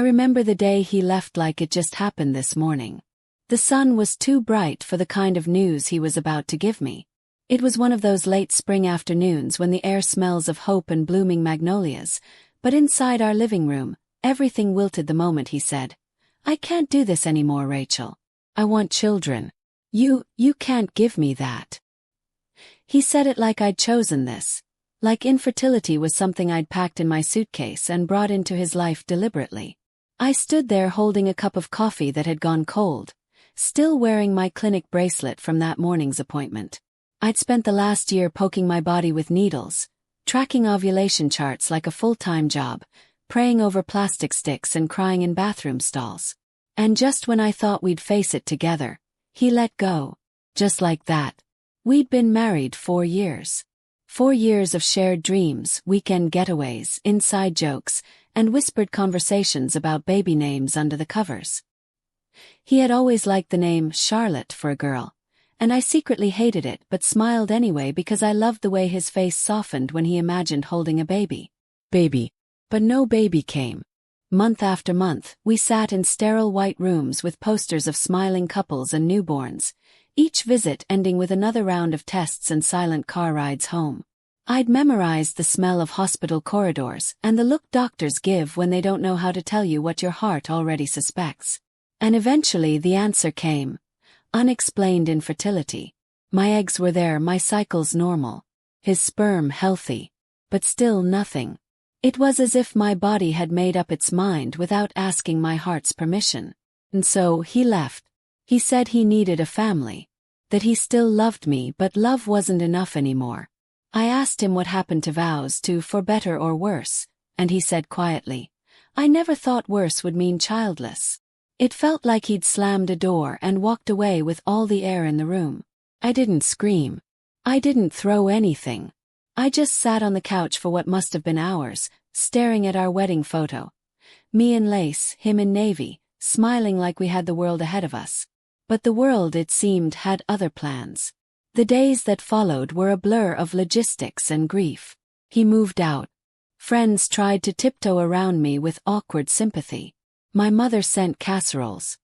remember the day he left like it just happened this morning. The sun was too bright for the kind of news he was about to give me. It was one of those late spring afternoons when the air smells of hope and blooming magnolias, but inside our living room, everything wilted the moment he said, "I can't do this anymore, Rachel. I want children. You can't give me that." He said it like I'd chosen this, like infertility was something I'd packed in my suitcase and brought into his life deliberately. I stood there holding a cup of coffee that had gone cold, still wearing my clinic bracelet from that morning's appointment. I'd spent the last year poking my body with needles, tracking ovulation charts like a full-time job, praying over plastic sticks and crying in bathroom stalls. And just when I thought we'd face it together, he let go. Just like that. We'd been married 4 years. 4 years of shared dreams, weekend getaways, inside jokes, and whispered conversations about baby names under the covers. He had always liked the name Charlotte for a girl, and I secretly hated it but smiled anyway because I loved the way his face softened when he imagined holding a baby. But no baby came. Month after month, we sat in sterile white rooms with posters of smiling couples and newborns, each visit ending with another round of tests and silent car rides home. I'd memorized the smell of hospital corridors and the look doctors give when they don't know how to tell you what your heart already suspects. And eventually the answer came. Unexplained infertility. My eggs were there, my cycles normal. His sperm healthy. But still nothing. It was as if my body had made up its mind without asking my heart's permission. And so he left. He said he needed a family. That he still loved me but love wasn't enough anymore. I asked him what happened to vows to for better or worse, and he said quietly, "I never thought worse would mean childless." It felt like he'd slammed a door and walked away with all the air in the room. I didn't scream. I didn't throw anything. I just sat on the couch for what must have been hours, staring at our wedding photo. Me in lace, him in navy, smiling like we had the world ahead of us. But the world, it seemed, had other plans. The days that followed were a blur of logistics and grief. He moved out. Friends tried to tiptoe around me with awkward sympathy. My mother sent casseroles.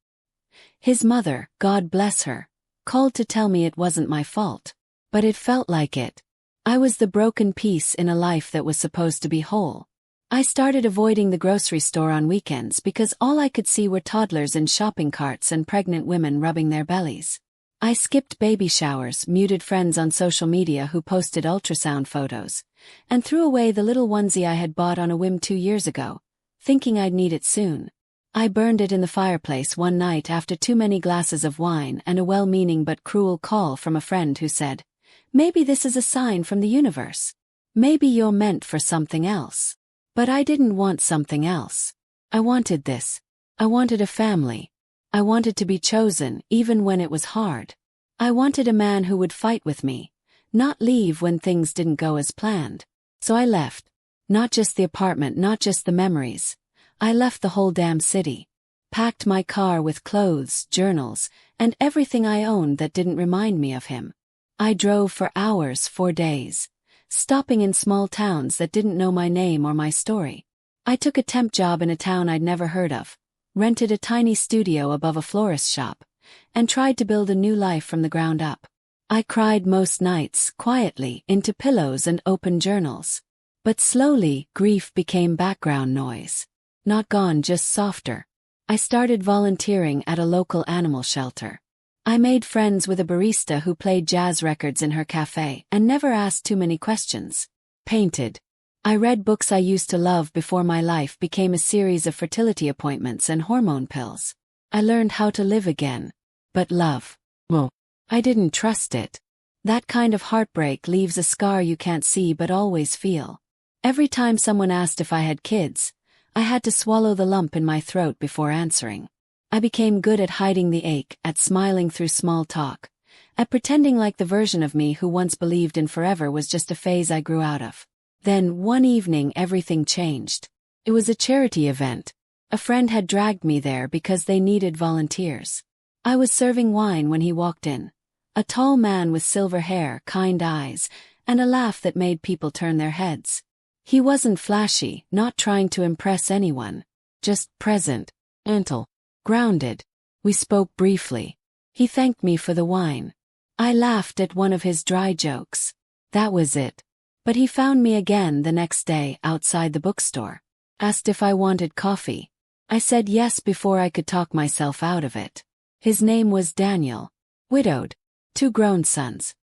His mother, God bless her, called to tell me it wasn't my fault. But it felt like it. I was the broken piece in a life that was supposed to be whole. I started avoiding the grocery store on weekends because all I could see were toddlers in shopping carts and pregnant women rubbing their bellies. I skipped baby showers, muted friends on social media who posted ultrasound photos, and threw away the little onesie I had bought on a whim 2 years ago, thinking I'd need it soon. I burned it in the fireplace one night after too many glasses of wine and a well-meaning but cruel call from a friend who said, "Maybe this is a sign from the universe. Maybe you're meant for something else." But I didn't want something else. I wanted this. I wanted a family. I wanted to be chosen, even when it was hard. I wanted a man who would fight with me, not leave when things didn't go as planned. So I left. Not just the apartment, not just the memories. I left the whole damn city. Packed my car with clothes, journals, and everything I owned that didn't remind me of him. I drove for hours, for days, stopping in small towns that didn't know my name or my story. I took a temp job in a town I'd never heard of, rented a tiny studio above a florist shop, and tried to build a new life from the ground up. I cried most nights, quietly, into pillows and open journals. But slowly, grief became background noise. Not gone, just softer. I started volunteering at a local animal shelter. I made friends with a barista who played jazz records in her cafe and never asked too many questions. Painted. I read books I used to love before my life became a series of fertility appointments and hormone pills. I learned how to live again. But love. Well, I didn't trust it. That kind of heartbreak leaves a scar you can't see but always feel. Every time someone asked if I had kids, I had to swallow the lump in my throat before answering. I became good at hiding the ache, at smiling through small talk, at pretending like the version of me who once believed in forever was just a phase I grew out of. Then, one evening, everything changed. It was a charity event. A friend had dragged me there because they needed volunteers. I was serving wine when he walked in. A tall man with silver hair, kind eyes, and a laugh that made people turn their heads. He wasn't flashy, not trying to impress anyone. just present, gentle, grounded. We spoke briefly. He thanked me for the wine. I laughed at one of his dry jokes. That was it. But he found me again the next day outside the bookstore. Asked if I wanted coffee. I said yes before I could talk myself out of it. His name was Daniel. Widowed. 2 grown sons.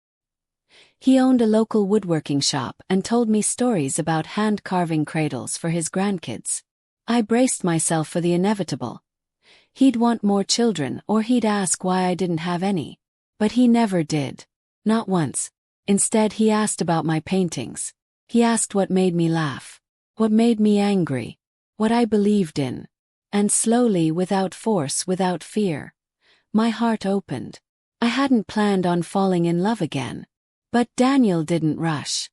He owned a local woodworking shop and told me stories about hand-carving cradles for his grandkids. I braced myself for the inevitable. He'd want more children, or he'd ask why I didn't have any. But he never did. Not once. Instead, he asked about my paintings. He asked what made me laugh. What made me angry. What I believed in. And slowly, without force, without fear, my heart opened. I hadn't planned on falling in love again. But Daniel didn't rush.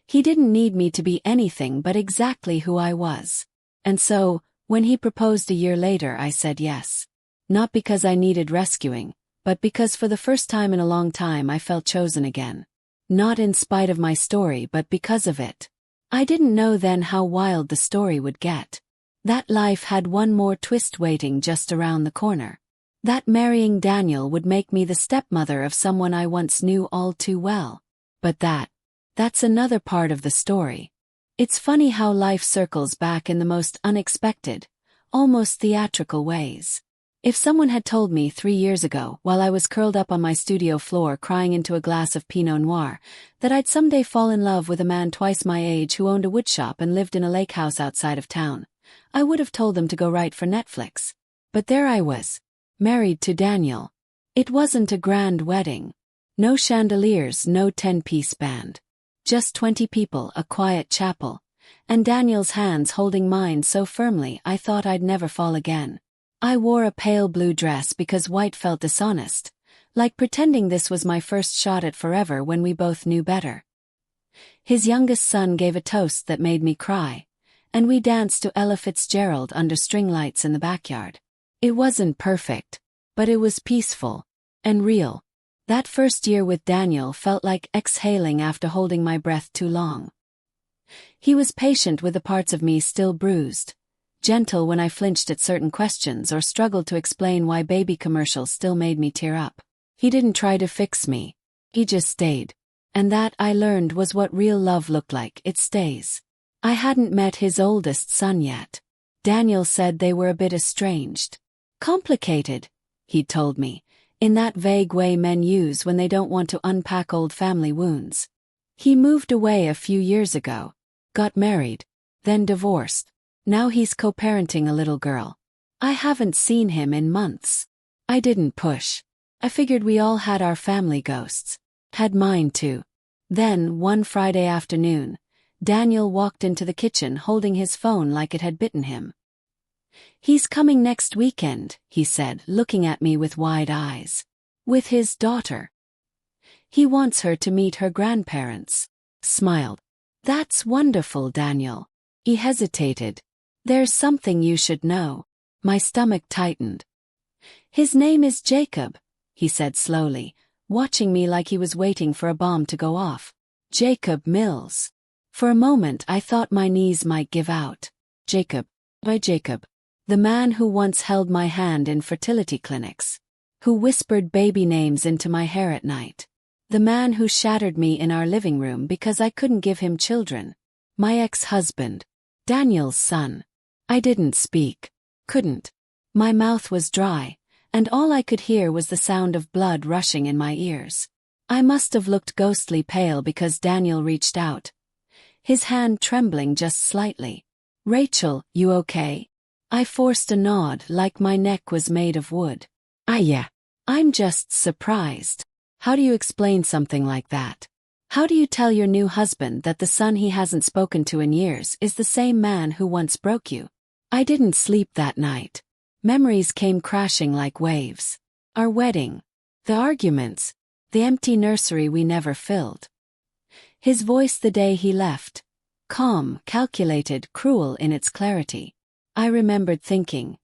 He didn't need me to be anything but exactly who I was. And so, when he proposed a year later, I said yes. Not because I needed rescuing, but because for the first time in a long time I felt chosen again. Not in spite of my story, but because of it. I didn't know then how wild the story would get. That life had one more twist waiting just around the corner. That marrying Daniel would make me the stepmother of someone I once knew all too well. But that's another part of the story. It's funny how life circles back in the most unexpected, almost theatrical ways. If someone had told me 3 years ago, while I was curled up on my studio floor crying into a glass of Pinot Noir, that I'd someday fall in love with a man twice my age who owned a woodshop and lived in a lake house outside of town, I would have told them to go write for Netflix. But there I was. Married to Daniel. It wasn't a grand wedding. No chandeliers, no 10-piece band. Just 20 people, a quiet chapel, and Daniel's hands holding mine so firmly I thought I'd never fall again. I wore a pale blue dress because white felt dishonest, like pretending this was my first shot at forever when we both knew better. His youngest son gave a toast that made me cry, and we danced to Ella Fitzgerald under string lights in the backyard. It wasn't perfect, but it was peaceful and real. That first year with Daniel felt like exhaling after holding my breath too long. He was patient with the parts of me still bruised, gentle when I flinched at certain questions or struggled to explain why baby commercials still made me tear up. He didn't try to fix me. He just stayed. And that, I learned, was what real love looked like. It stays. I hadn't met his oldest son yet. Daniel said they were a bit estranged. Complicated, he'd told me, in that vague way men use when they don't want to unpack old family wounds. He moved away a few years ago, got married, then divorced. Now he's co-parenting a little girl. I haven't seen him in months. I didn't push. I figured we all had our family ghosts. Had mine too. Then, one Friday afternoon, Daniel walked into the kitchen holding his phone like it had bitten him. "He's coming next weekend," he said, looking at me with wide eyes. "With his daughter. He wants her to meet her grandparents." Smiled. "That's wonderful, Daniel." He hesitated. "There's something you should know." My stomach tightened. "His name is Jacob," he said slowly, watching me like he was waiting for a bomb to go off. "Jacob Mills." For a moment I thought my knees might give out. Jacob. Why Jacob? The man who once held my hand in fertility clinics. Who whispered baby names into my hair at night. The man who shattered me in our living room because I couldn't give him children. My ex-husband. Daniel's son. I didn't speak. Couldn't. My mouth was dry, and all I could hear was the sound of blood rushing in my ears. I must have looked ghostly pale because Daniel reached out. His hand trembling just slightly. "Rachel, you okay?" I forced a nod like my neck was made of wood. Yeah. I'm just surprised. How do you explain something like that? How do you tell your new husband that the son he hasn't spoken to in years is the same man who once broke you? I didn't sleep that night. Memories came crashing like waves. Our wedding. The arguments. The empty nursery we never filled. His voice the day he left. Calm, calculated, cruel in its clarity. I remembered thinking,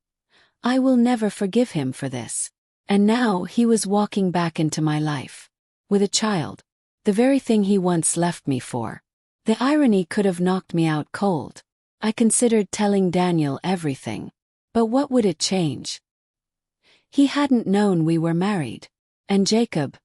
I will never forgive him for this. And now he was walking back into my life. With a child. The very thing he once left me for. The irony could have knocked me out cold. I considered telling Daniel everything. But what would it change? He hadn't known we were married. And Jacob?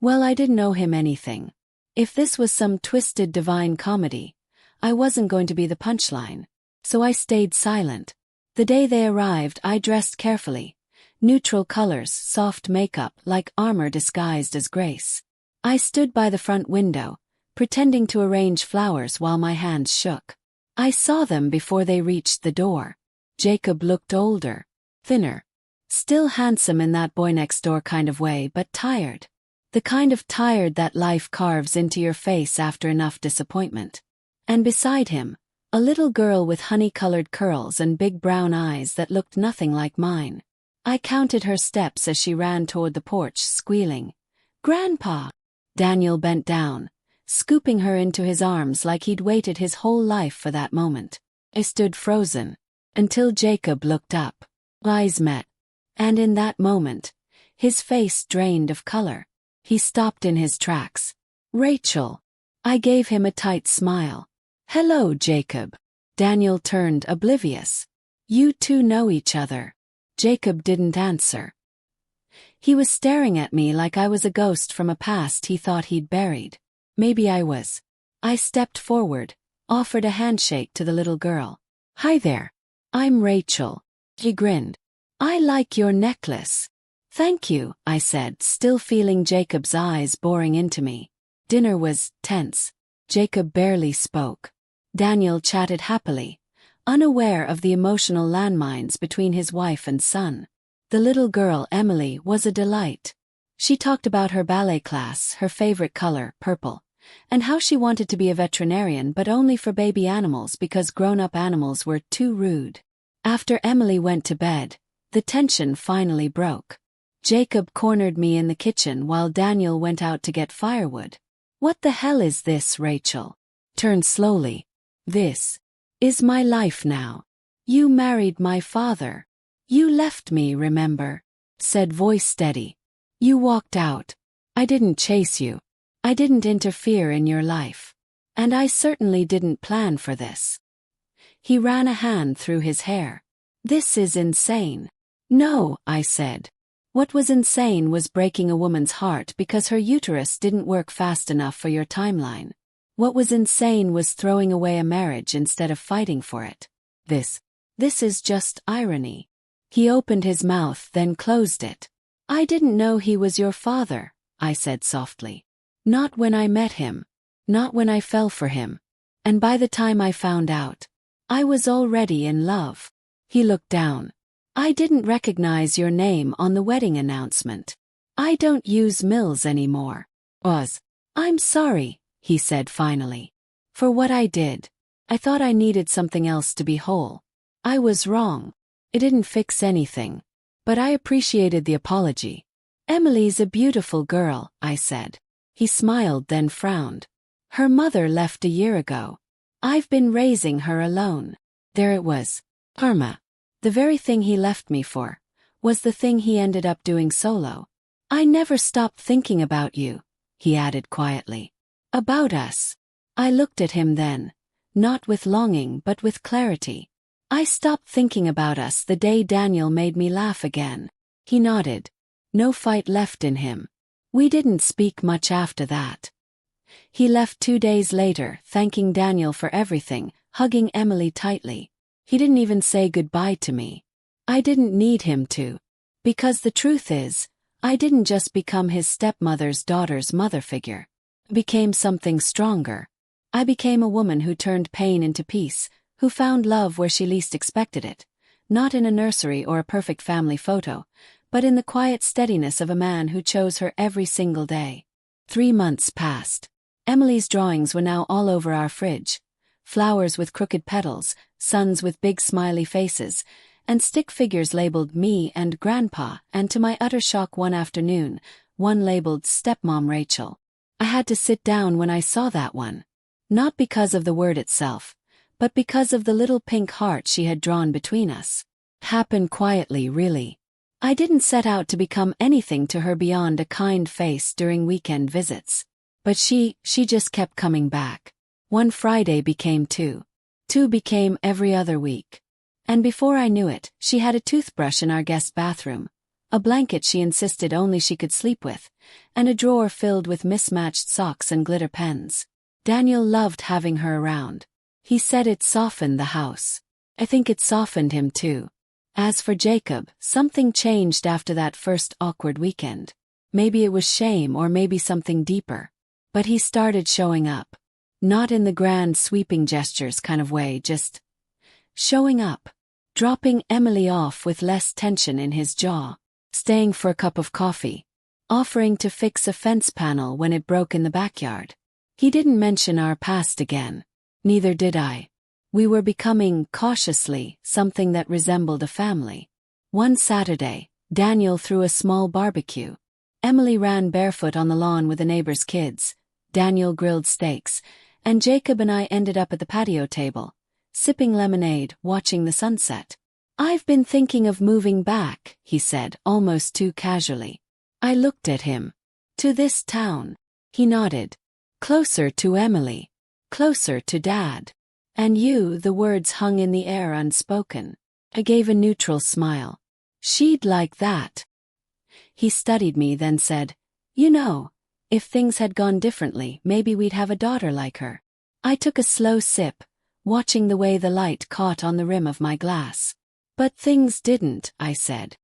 Well, I didn't owe him anything. If this was some twisted divine comedy, I wasn't going to be the punchline. So I stayed silent. The day they arrived, I dressed carefully. Neutral colors, soft makeup, like armor disguised as grace. I stood by the front window, pretending to arrange flowers while my hands shook. I saw them before they reached the door. Jacob looked older, thinner. Still handsome in that boy-next-door kind of way, but tired. The kind of tired that life carves into your face after enough disappointment. And beside him, a little girl with honey-colored curls and big brown eyes that looked nothing like mine. I counted her steps as she ran toward the porch, squealing, "Grandpa!" Daniel bent down, scooping her into his arms like he'd waited his whole life for that moment. I stood frozen, until Jacob looked up. Eyes met. And in that moment, his face drained of color. He stopped in his tracks. "Rachel." I gave him a tight smile. "Hello, Jacob." Daniel turned, oblivious. "You two know each other." Jacob didn't answer. He was staring at me like I was a ghost from a past he thought he'd buried. Maybe I was. I stepped forward, offered a handshake to the little girl. "Hi there. I'm Rachel." He grinned. "I like your necklace." "Thank you," I said, still feeling Jacob's eyes boring into me. Dinner was tense. Jacob barely spoke. Daniel chatted happily, unaware of the emotional landmines between his wife and son. The little girl, Emily, was a delight. She talked about her ballet class, her favorite color, purple, and how she wanted to be a veterinarian but only for baby animals because grown-up animals were too rude. After Emily went to bed, the tension finally broke. Jacob cornered me in the kitchen while Daniel went out to get firewood. "What the hell is this, Rachel?" Turned slowly. "This is my life now. You married my father. You left me, remember?" Said voice steady. "You walked out. I didn't chase you. I didn't interfere in your life. And I certainly didn't plan for this." He ran a hand through his hair. "This is insane." "No," I said. What was insane was breaking a woman's heart because her uterus didn't work fast enough for your timeline. What was insane was throwing away a marriage instead of fighting for it. This is just irony." He opened his mouth, then closed it. "I didn't know he was your father," I said softly. "Not when I met him. Not when I fell for him. And by the time I found out, I was already in love." He looked down. "I didn't recognize your name on the wedding announcement. I don't use Mills anymore." "I'm sorry," he said finally. "For what I did. I thought I needed something else to be whole. I was wrong. It didn't fix anything. But I appreciated the apology." "Emily's a beautiful girl," I said. He smiled, then frowned. "Her mother left a year ago. I've been raising her alone." There it was. Karma. The very thing he left me for was the thing he ended up doing solo. "I never stopped thinking about you," he added quietly. "About us." I looked at him then, not with longing but with clarity. "I stopped thinking about us the day Daniel made me laugh again." He nodded. No fight left in him. We didn't speak much after that. He left 2 days later, thanking Daniel for everything, hugging Emily tightly. He didn't even say goodbye to me. I didn't need him to. Because the truth is, I didn't just become his stepmother's daughter's mother figure. I became something stronger. I became a woman who turned pain into peace, who found love where she least expected it, not in a nursery or a perfect family photo, but in the quiet steadiness of a man who chose her every single day. 3 months passed. Emily's drawings were now all over our fridge. Flowers with crooked petals, suns with big smiley faces, and stick figures labeled me and Grandpa, and to my utter shock one afternoon, one labeled Stepmom Rachel. I had to sit down when I saw that one. Not because of the word itself, but because of the little pink heart she had drawn between us. Happened quietly, really. I didn't set out to become anything to her beyond a kind face during weekend visits. But she just kept coming back. One Friday became 2. 2 became every other week. And before I knew it, she had a toothbrush in our guest bathroom, a blanket she insisted only she could sleep with, and a drawer filled with mismatched socks and glitter pens. Daniel loved having her around. He said it softened the house. I think it softened him too. As for Jacob, something changed after that first awkward weekend. Maybe it was shame or maybe something deeper. But he started showing up. Not in the grand sweeping gestures kind of way, just showing up. Dropping Emily off with less tension in his jaw. Staying for a cup of coffee. Offering to fix a fence panel when it broke in the backyard. He didn't mention our past again. Neither did I. We were becoming, cautiously, something that resembled a family. One Saturday, Daniel threw a small barbecue. Emily ran barefoot on the lawn with the neighbor's kids. Daniel grilled steaks, and Jacob and I ended up at the patio table, sipping lemonade, watching the sunset. "I've been thinking of moving back," he said, almost too casually. I looked at him. "To this town?" He nodded. "Closer to Emily. Closer to Dad. And you," the words hung in the air unspoken. I gave a neutral smile. "She'd like that." He studied me, then said, "You know, if things had gone differently, maybe we'd have a daughter like her." I took a slow sip, watching the way the light caught on the rim of my glass. "But things didn't," I said.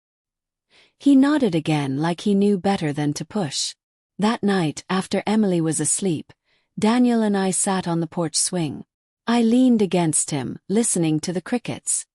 He nodded again, like he knew better than to push. That night, after Emily was asleep, Daniel and I sat on the porch swing. I leaned against him, listening to the crickets.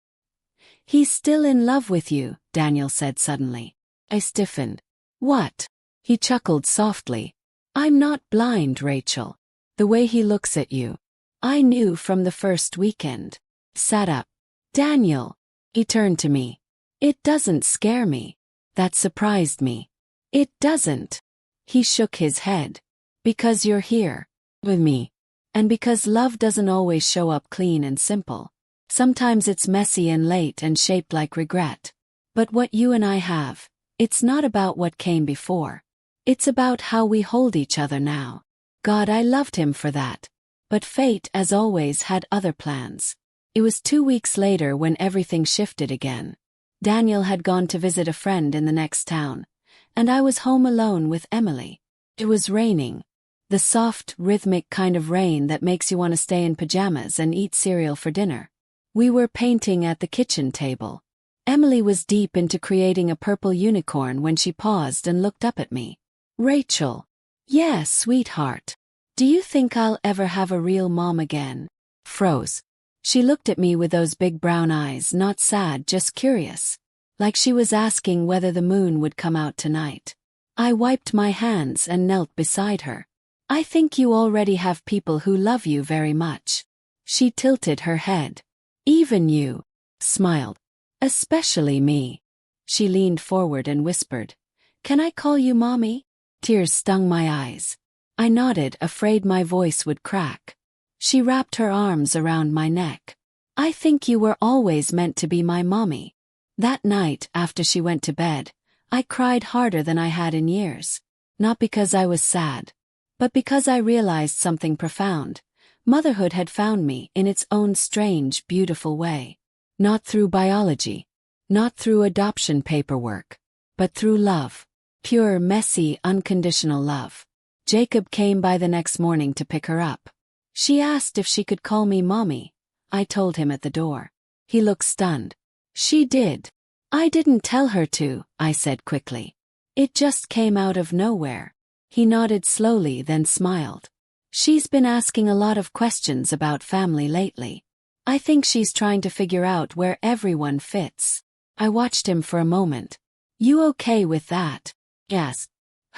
"He's still in love with you," Daniel said suddenly. I stiffened. "What?" He chuckled softly. "I'm not blind, Rachel. The way he looks at you. I knew from the first weekend." Sat up. "Daniel." He turned to me. "It doesn't scare me." That surprised me. "It doesn't." He shook his head. "Because you're here. With me. And because love doesn't always show up clean and simple. Sometimes it's messy and late and shaped like regret. But what you and I have, it's not about what came before. It's about how we hold each other now. God, I loved him for that. But fate, as always, had other plans." It was 2 weeks later when everything shifted again. Daniel had gone to visit a friend in the next town, and I was home alone with Emily. It was raining. The soft, rhythmic kind of rain that makes you want to stay in pajamas and eat cereal for dinner. We were painting at the kitchen table. Emily was deep into creating a purple unicorn when she paused and looked up at me. "Rachel." "Yes, sweetheart. Do you think I'll ever have a real mom again?" Froze. She looked at me with those big brown eyes, not sad, just curious. Like she was asking whether the moon would come out tonight. I wiped my hands and knelt beside her. "I think you already have people who love you very much." She tilted her head. "Even you." Smiled. "Especially me." She leaned forward and whispered, "Can I call you Mommy?" Tears stung my eyes. I nodded, afraid my voice would crack. She wrapped her arms around my neck. "I think you were always meant to be my mommy." That night, after she went to bed, I cried harder than I had in years. Not because I was sad, but because I realized something profound. Motherhood had found me in its own strange, beautiful way. Not through biology, not through adoption paperwork, but through love. Pure, messy, unconditional love. Jacob came by the next morning to pick her up. She asked if she could call me Mommy. I told him at the door. He looked stunned. "She did." "I didn't tell her to," I said quickly. "It just came out of nowhere." He nodded slowly, then smiled. "She's been asking a lot of questions about family lately. I think she's trying to figure out where everyone fits." I watched him for a moment. "You okay with that?" "Yes."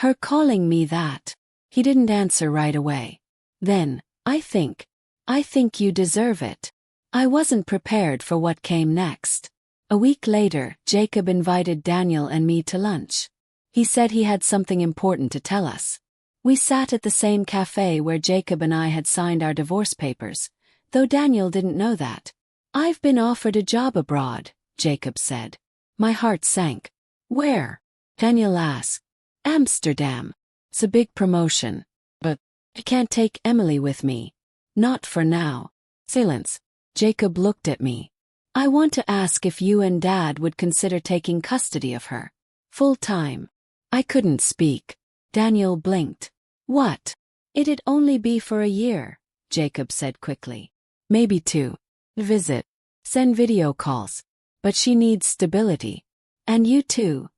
"Her calling me that?" He didn't answer right away. Then, I think you deserve it." I wasn't prepared for what came next. A week later, Jacob invited Daniel and me to lunch. He said he had something important to tell us. We sat at the same cafe where Jacob and I had signed our divorce papers, though Daniel didn't know that. "I've been offered a job abroad," Jacob said. My heart sank. "Where?" Daniel asked. "Amsterdam. It's a big promotion. But I can't take Emily with me. Not for now." Silence. Jacob looked at me. I want to ask if you and Dad would consider taking custody of her. Full time. I couldn't speak. Daniel blinked. What? It'd only be for a year, Jacob said quickly. Maybe 2. Visit. Send video calls. But she needs stability. And you too.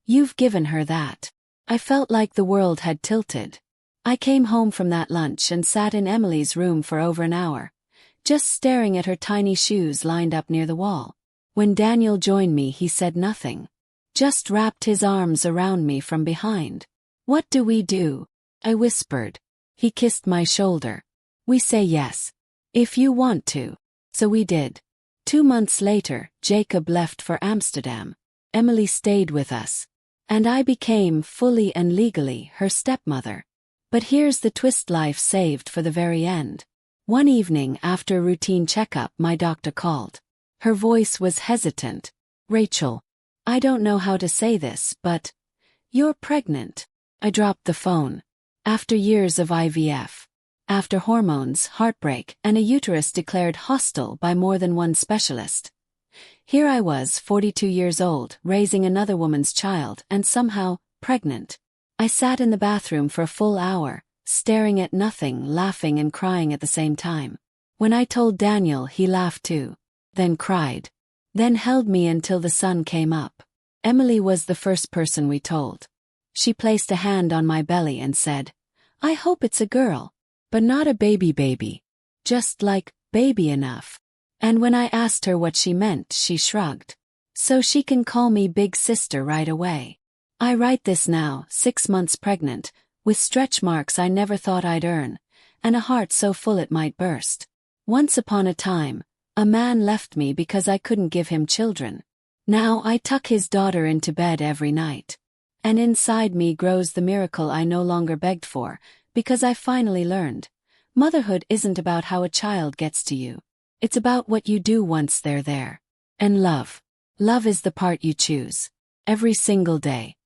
You've given her that. I felt like the world had tilted. I came home from that lunch and sat in Emily's room for over an hour, just staring at her tiny shoes lined up near the wall. When Daniel joined me, he said nothing. Just wrapped his arms around me from behind. What do we do? I whispered. He kissed my shoulder. We say yes. If you want to. So we did. 2 months later, Jacob left for Amsterdam. Emily stayed with us. And I became, fully and legally, her stepmother. But here's the twist life saved for the very end. One evening after a routine checkup, my doctor called. Her voice was hesitant. Rachel, I don't know how to say this, but you're pregnant. I dropped the phone. After years of IVF. After hormones, heartbreak, and a uterus declared hostile by more than one specialist. Here I was, 42 years old, raising another woman's child, and somehow, pregnant. I sat in the bathroom for a full hour, staring at nothing, laughing and crying at the same time. When I told Daniel, he laughed too. Then cried. Then held me until the sun came up. Emily was the first person we told. She placed a hand on my belly and said, I hope it's a girl. But not a baby. Just like, baby enough. And when I asked her what she meant, she shrugged. So she can call me big sister right away. I write this now, 6 months pregnant, with stretch marks I never thought I'd earn, and a heart so full it might burst. Once upon a time, a man left me because I couldn't give him children. Now I tuck his daughter into bed every night. And inside me grows the miracle I no longer begged for, because I finally learned. Motherhood isn't about how a child gets to you. It's about what you do once they're there. And love. Love is the part you choose. Every single day.